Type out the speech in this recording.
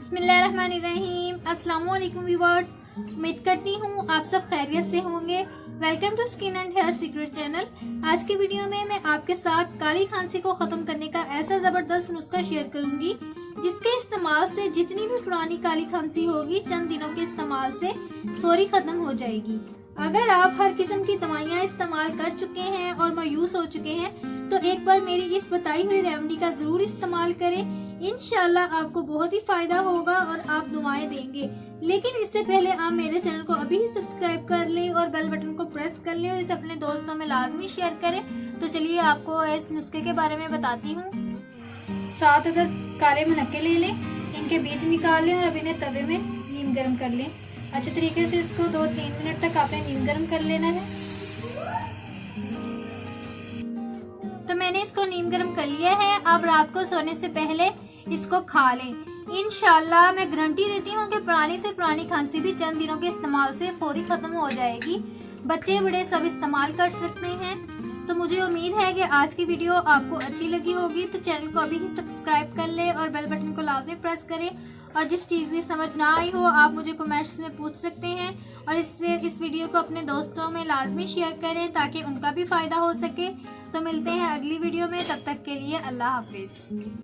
बिस्मिल्लाहिर्रहमानिर्रहीम। अस्सलाम वालेकुम व्यूअर्स, उम्मीद करती हूँ आप सब खैरियत से होंगे। Welcome to skin and hair secret channel. आज की वीडियो में मैं आपके साथ काली खांसी को खत्म करने का ऐसा जबरदस्त नुस्खा शेयर करूंगी जिसके इस्तेमाल से जितनी भी पुरानी काली खांसी होगी चंद दिनों के इस्तेमाल से फौरी खत्म हो जाएगी। अगर आप हर किस्म की दवाइयाँ इस्तेमाल कर चुके हैं और मायूस हो चुके हैं तो एक बार मेरी इस बताई हुई रेमेडी का जरूर इस्तेमाल करें। इंशाल्लाह आपको बहुत ही फायदा होगा और आप दुआएं देंगे। लेकिन इससे पहले आप मेरे चैनल को अभी ही सब्सक्राइब कर लें और बेल बटन को प्रेस कर लें और इसे अपने दोस्तों में लाजमी शेयर करें। तो चलिए आपको इस नुस्खे के बारे में बताती हूँ। 7 अदद काले मनक्के ले लें, इनके बीज निकाल लें और अब इन्हें तवे में नीम गर्म कर लें। अच्छे तरीके से इसको 2-3 मिनट तक आपने नीम गर्म कर लेना है। तो मैंने इसको नीम गर्म कर लिया है। आप रात को सोने से पहले इसको खा लें। इंशाल्लाह मैं गारंटी देती हूँ कि पुरानी से पुरानी खांसी भी चंद दिनों के इस्तेमाल से फौरी खत्म हो जाएगी। बच्चे बड़े सब इस्तेमाल कर सकते हैं। तो मुझे उम्मीद है कि आज की वीडियो आपको अच्छी लगी होगी। तो चैनल को अभी ही सब्सक्राइब कर लें और बेल बटन को लाजमी प्रेस करें। और जिस चीज़ की समझ ना आई हो आप मुझे कमेंट्स में पूछ सकते हैं और इस वीडियो को अपने दोस्तों में लाजमी शेयर करें ताकि उनका भी फायदा हो सके। तो मिलते हैं अगली वीडियो में, तब तक के लिए अल्लाह हाफिज।